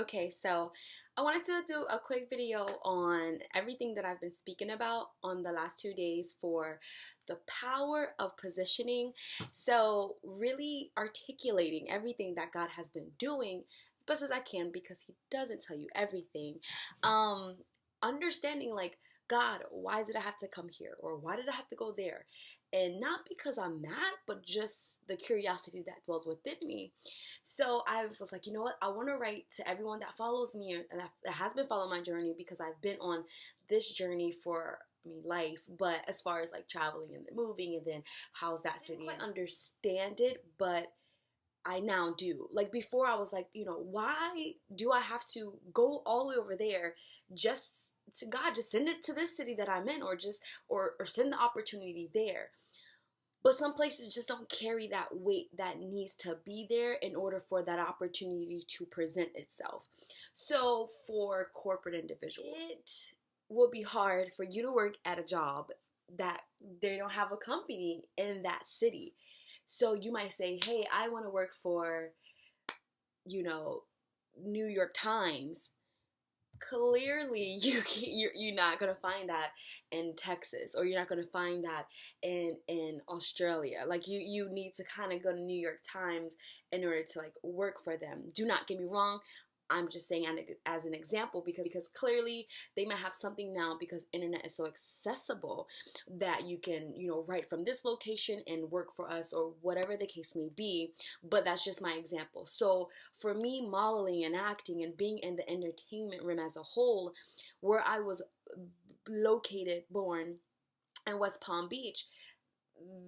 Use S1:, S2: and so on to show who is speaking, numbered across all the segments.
S1: Okay, so I wanted to do a quick video on everything that I've been speaking about on the last 2 days for the power of positioning. So, really articulating everything that God has been doing as best as I can because He doesn't tell you everything. Um, Understanding, like, God, why did I have to come here? Or why did I have to go there? And not because I'm mad, but just the curiosity that dwells within me. So I was like, you know what? I want to write to everyone that follows me and that has been following my journey because I've been on this journey for life, but as far as like traveling and moving and then how's that city? I didn't quite understand it, but I now do. Like before I was like, why do I have to go all the way over there just to God, just send it to this city that I'm in or just or send the opportunity there. But some places just don't carry that weight that needs to be there in order for that opportunity to present itself. So for corporate individuals, it will be hard for you to work at a job that they don't have a company in that city. So you might say, hey, I want to work for, New York Times. Clearly you're not going to find that in Texas, or you're not going to find that in Australia. Like you need to kind of go to New York Times in order to like work for them. Do not get me wrong, I'm just saying as an example because clearly they might have something now because internet is so accessible that you can write from this location and work for us or whatever the case may be. But that's just my example. So for me, modeling and acting and being in the entertainment room as a whole, where I was born in West Palm Beach,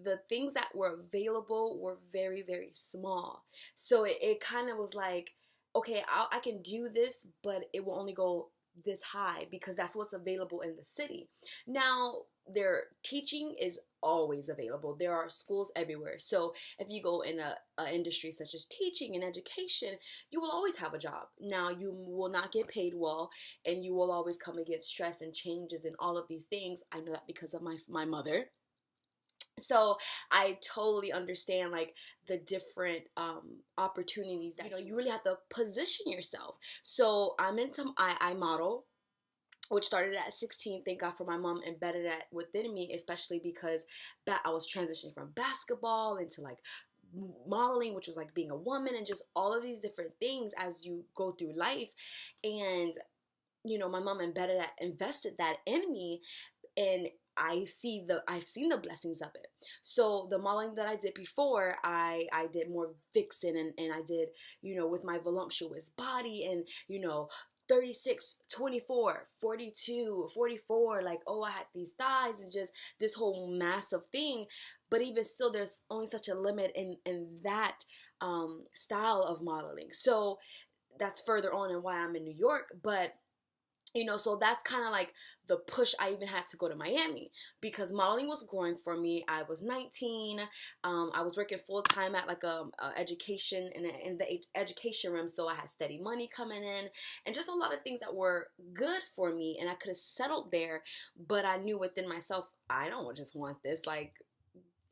S1: the things that were available were very, very small. So it kind of was like, okay, I can do this, but it will only go this high because that's what's available in the city. Now, their teaching is always available. There are schools everywhere. So if you go in a industry such as teaching and education, you will always have a job. Now, you will not get paid well, and you will always come against stress and changes and all of these things. I know that because of my mother. So I totally understand like the different opportunities that you really have to position yourself. So I model, which started at 16. Thank God for my mom embedded that within me, especially because I was transitioning from basketball into like modeling, which was like being a woman, and just all of these different things as you go through life. And my mom invested that in me, and I've seen the blessings of it. So the modeling that I did before, I did more vixen, and I did, with my voluptuous body and, 36, 24, 42, 44, like, oh, I had these thighs and just this whole massive thing. But even still, there's only such a limit in that style of modeling. So that's further on and why I'm in New York. But so that's kind of like the push. I even had to go to Miami because modeling was growing for me. I was 19. I was working full time at like a education in the education room, so I had steady money coming in and just a lot of things that were good for me, and I could have settled there. But I knew within myself, I don't just want this. Like,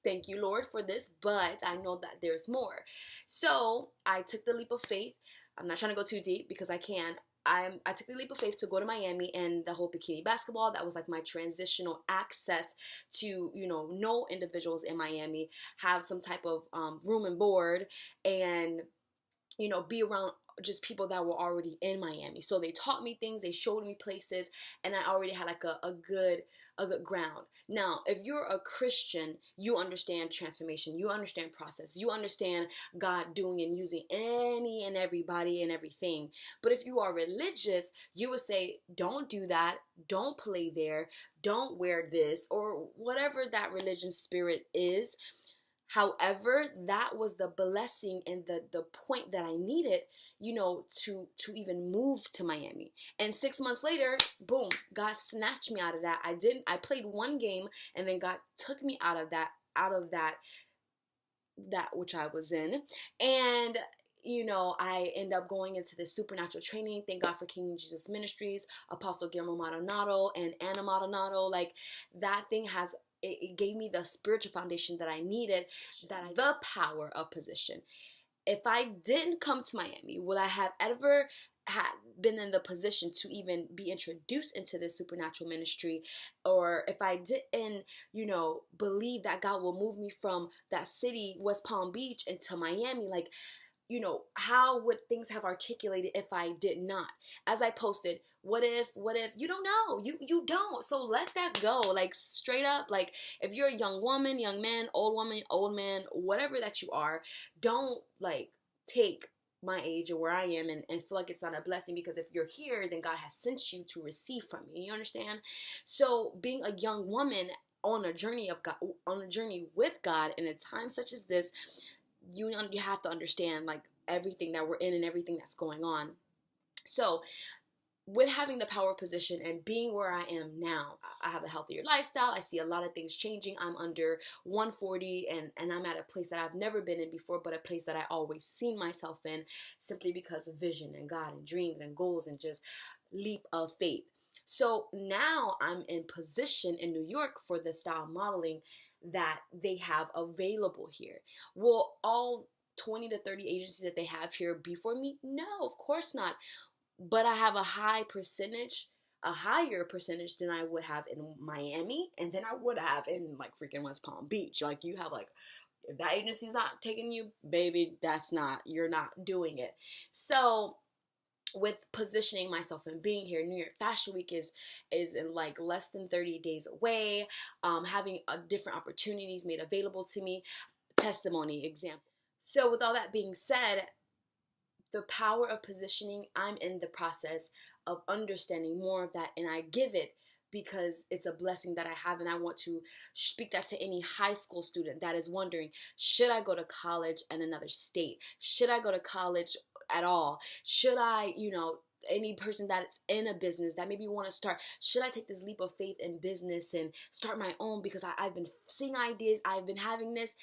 S1: thank you, Lord, for this, but I know that there's more. So I took the leap of faith. I'm not trying to go too deep because I can. I took the leap of faith to go to Miami, and the whole bikini basketball, that was like my transitional access to, know individuals in Miami, have some type of room and board, and, be around just people that were already in Miami. So they taught me things, they showed me places, and I already had like a good ground. Now, if you're a Christian, you understand transformation, you understand process, you understand God doing and using any and everybody and everything. But if you are religious, you would say, don't do that, don't play there, don't wear this, or whatever that religion spirit is. However, that was the blessing and the point that I needed, to even move to Miami. And 6 months later, boom, God snatched me out of that. I played one game, and then God took me out of that which I was in. And I end up going into the supernatural training. Thank God for King Jesus Ministries, Apostle Guillermo Maldonado and Anna Maldonado. Like, that thing it gave me the spiritual foundation that I needed, the power of position. If I didn't come to Miami, would I have ever had been in the position to even be introduced into this supernatural ministry, or if I didn't, believe that God will move me from that city, West Palm Beach, into Miami, like, how would things have articulated if I did not? As I posted, what if, you don't know, you don't. So let that go, like, straight up. Like, if you're a young woman, young man, old man, whatever that you are, don't, like, take my age or where I am and feel like it's not a blessing, because if you're here, then God has sent you to receive from me. You understand? So being a young woman on a journey of God, on a journey with God in a time such as this, you have to understand, like, everything that we're in and everything that's going on. So with having the power position and being where I am now, I have a healthier lifestyle. I see a lot of things changing. I'm under 140 and I'm at a place that I've never been in before, but a place that I always seen myself in, simply because of vision and God and dreams and goals and just leap of faith. So now I'm in position in New York for the style modeling that they have available here. Will all 20 to 30 agencies that they have here be for me? No, of course not. But I have a higher percentage than I would have in Miami, and then I would have in, like, freaking West Palm Beach. Like, you have, like, if that agency's not taking you, baby, you're not doing it. So with positioning myself and being here, New York Fashion Week is in, like, less than 30 days away. Having different opportunities made available to me. Testimony example. So with all that being said, the power of positioning, I'm in the process of understanding more of that, and I give it because it's a blessing that I have, and I want to speak that to any high school student that is wondering, should I go to college in another state? Should I go to college at all? Should I, any person that's in a business that maybe want to start, should I take this leap of faith in business and start my own, because I've been seeing ideas, I've been having this.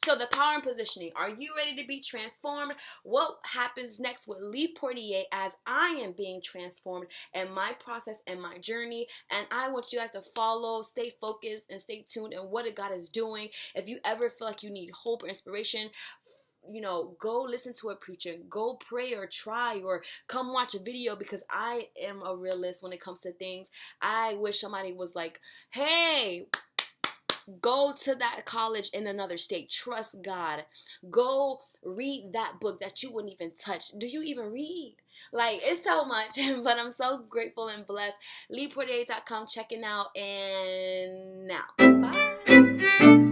S1: So the power and positioning. Are you ready to be transformed? What happens next with Lee Portier as I am being transformed and my process and my journey? And I want you guys to follow, stay focused, and stay tuned in what God is doing. If you ever feel like you need hope or inspiration, go listen to a preacher, go pray or try, or come watch a video, because I am a realist when it comes to things. I wish somebody was like, hey, go to that college in another state. Trust God. Go read that book that you wouldn't even touch. Do you even read? Like, it's so much, but I'm so grateful and blessed. LeePortier.com, checking out, and now. Bye.